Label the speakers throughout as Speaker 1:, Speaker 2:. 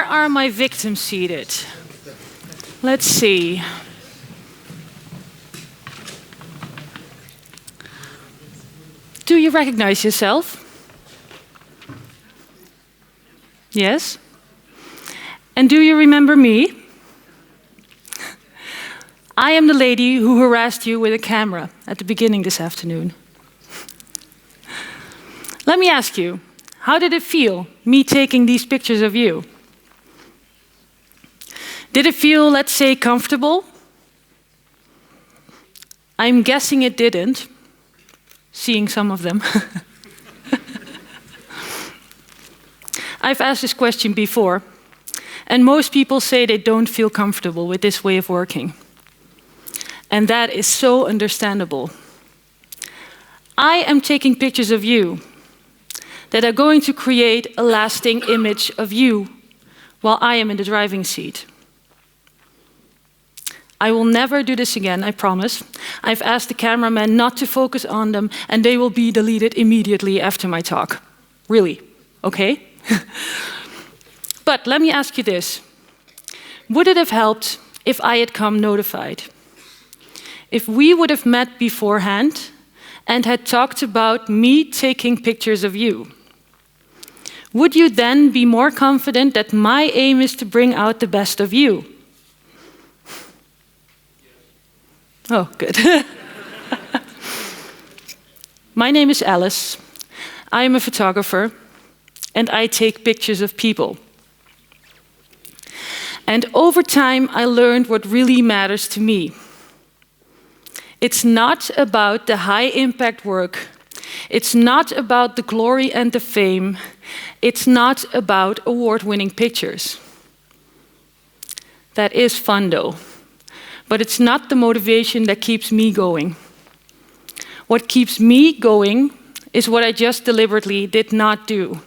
Speaker 1: are my victims seated? Let's see. Do you recognize yourself? Yes? And do you remember me? I am the lady who harassed you with a camera at the beginning this afternoon. Let me ask you, how did it feel, me taking these pictures of you? Did it feel, let's say, comfortable? I'm guessing it didn't, seeing some of them. I've asked this question before, and most people say they don't feel comfortable with this way of working. And that is so understandable. I am taking pictures of you that are going to create a lasting image of you while I am in the driving seat. I will never do this again, I promise. I've asked the cameraman not to focus on them, and they will be deleted immediately after my talk. Really, okay? But let me ask you this. Would it have helped if I had come notified? If we would have met beforehand and had talked about me taking pictures of you? Would you then be more confident that my aim is to bring out the best of you? Oh, good. My name is Ellis. I am a photographer, and I take pictures of people. And over time, I learned what really matters to me. It's not about the high-impact work. It's not about the glory and the fame. It's not about award-winning pictures. That is fun, though. But it's not the motivation that keeps me going. What keeps me going is what I just deliberately did not do.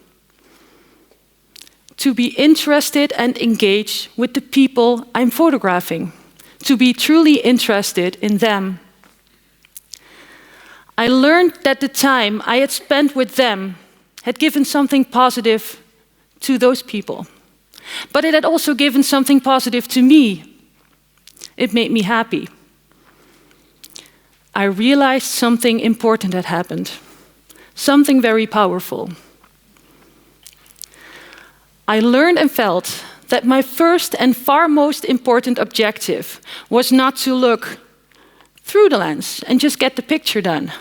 Speaker 1: To be interested and engaged with the people I'm photographing. To be truly interested in them. I learned that the time I had spent with them had given something positive to those people. But it had also given something positive to me. It made me happy. I realized something important had happened. Something very powerful. I learned and felt that my first and far most important objective was not to look through the lens and just get the picture done.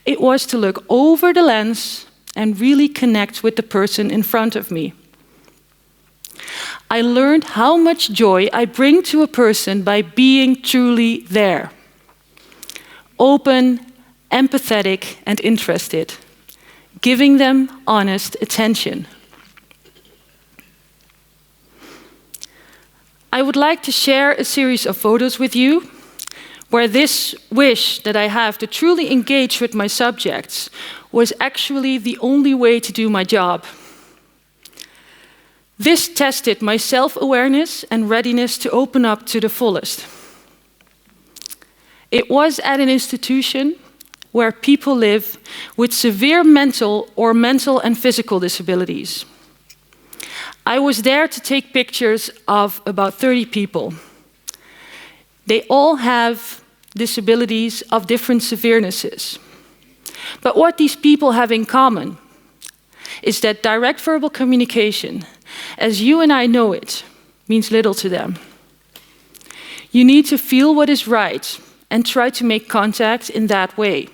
Speaker 1: It was to look over the lens and really connect with the person in front of me. I learned how much joy I bring to a person by being truly there. Open, empathetic, and interested. Giving them honest attention. I would like to share a series of photos with you where this wish that I have to truly engage with my subjects was actually the only way to do my job. This tested my self-awareness and readiness to open up to the fullest. It was at an institution where people live with severe mental and physical disabilities. I was there to take pictures of about 30 people. They all have disabilities of different severenesses. But what these people have in common is that direct verbal communication, as you and I know it, means little to them. You need to feel what is right and try to make contact in that way.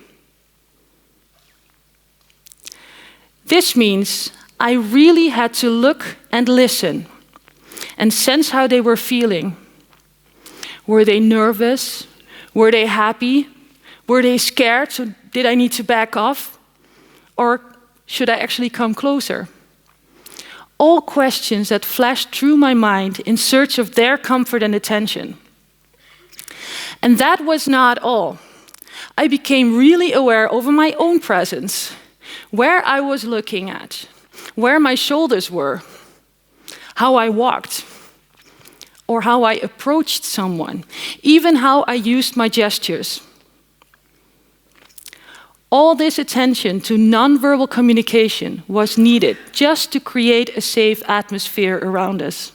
Speaker 1: This means I really had to look and listen and sense how they were feeling. Were they nervous? Were they happy? Were they scared? So did I need to back off? Or should I actually come closer? All questions that flashed through my mind in search of their comfort and attention. And that was not all. I became really aware over my own presence, where I was looking at, where my shoulders were, how I walked, or how I approached someone, even how I used my gestures. All this attention to nonverbal communication was needed just to create a safe atmosphere around us.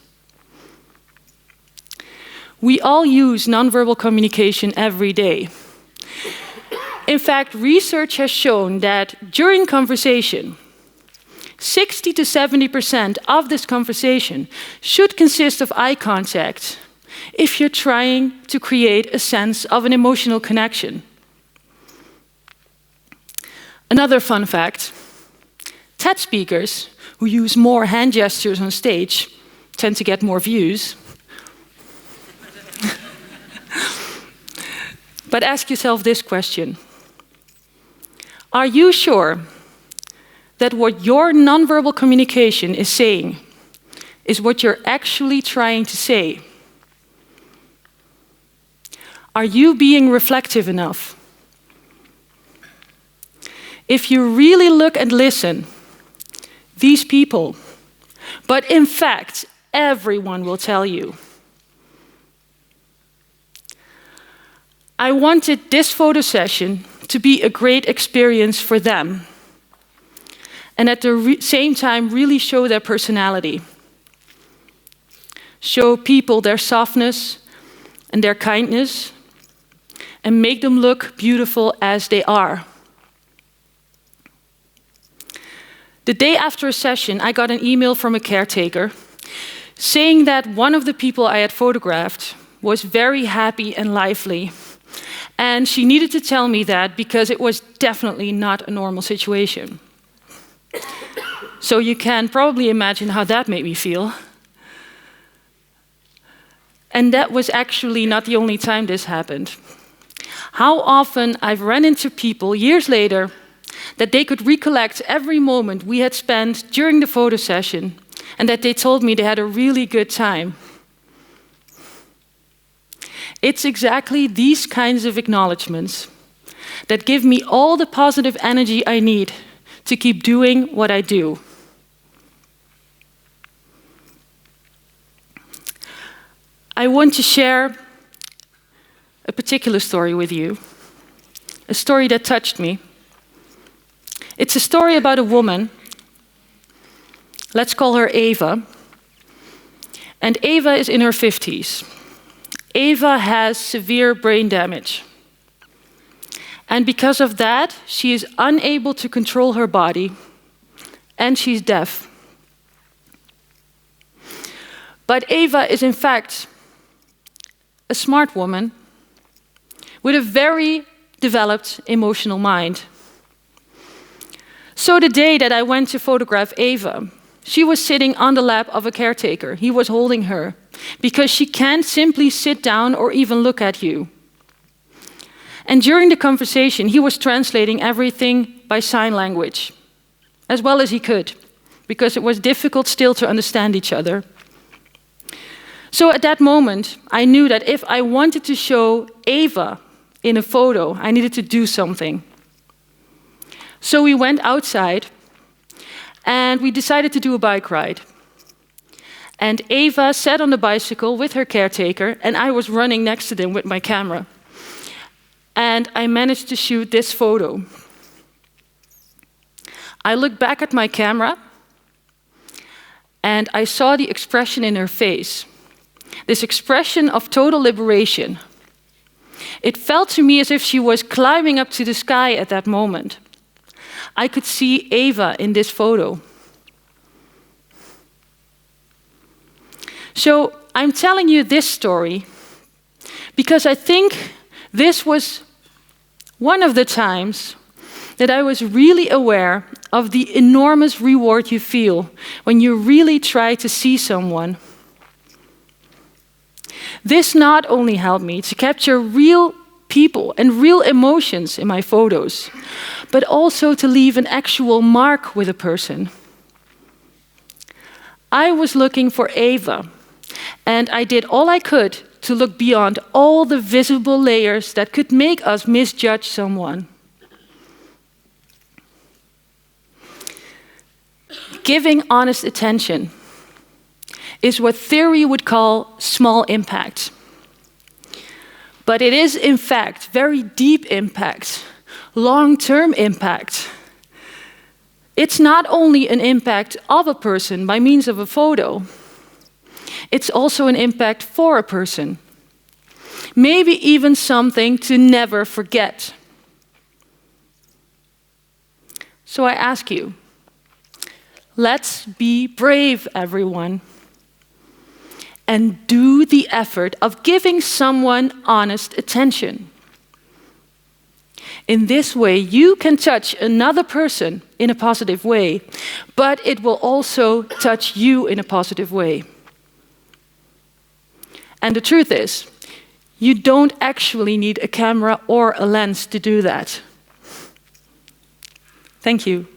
Speaker 1: We all use nonverbal communication every day. In fact, research has shown that during conversation, 60 to 70% of this conversation should consist of eye contact if you're trying to create a sense of an emotional connection. Another fun fact, TED speakers who use more hand gestures on stage tend to get more views. But ask yourself this question. Are you sure that what your nonverbal communication is saying is what you're actually trying to say? Are you being reflective enough? If you really look and listen, these people, but in fact, everyone will tell you. I wanted this photo session to be a great experience for them, and at the same time really show their personality. Show people their softness and their kindness, and make them look beautiful as they are. The day after a session, I got an email from a caretaker saying that one of the people I had photographed was very happy and lively. And she needed to tell me that because it was definitely not a normal situation. So you can probably imagine how that made me feel. And that was actually not the only time this happened. How often I've run into people years later that they could recollect every moment we had spent during the photo session and that they told me they had a really good time. It's exactly these kinds of acknowledgements that give me all the positive energy I need to keep doing what I do. I want to share a particular story with you, a story that touched me. It's a story about a woman. Let's call her Eva. And Eva is in her 50s. Eva has severe brain damage. And because of that, she is unable to control her body, and she's deaf. But Eva is in fact a smart woman with a very developed emotional mind. So the day that I went to photograph Eva, she was sitting on the lap of a caretaker. He was holding her because she can't simply sit down or even look at you. And during the conversation, he was translating everything by sign language, as well as he could, because it was difficult still to understand each other. So at that moment, I knew that if I wanted to show Eva in a photo, I needed to do something. So we went outside, and we decided to do a bike ride. And Eva sat on the bicycle with her caretaker, and I was running next to them with my camera. And I managed to shoot this photo. I looked back at my camera, and I saw the expression in her face. This expression of total liberation. It felt to me as if she was climbing up to the sky at that moment. I could see Eva in this photo. So I'm telling you this story because I think this was one of the times that I was really aware of the enormous reward you feel when you really try to see someone. This not only helped me to capture real people and real emotions in my photos, but also to leave an actual mark with a person. I was looking for Eva, and I did all I could to look beyond all the visible layers that could make us misjudge someone. Giving honest attention is what theory would call small impact. But it is, in fact, very deep impact, long-term impact. It's not only an impact of a person by means of a photo, it's also an impact for a person. Maybe even something to never forget. So I ask you, let's be brave, everyone, and do the effort of giving someone honest attention. In this way, you can touch another person in a positive way, but it will also touch you in a positive way. And the truth is, you don't actually need a camera or a lens to do that. Thank you.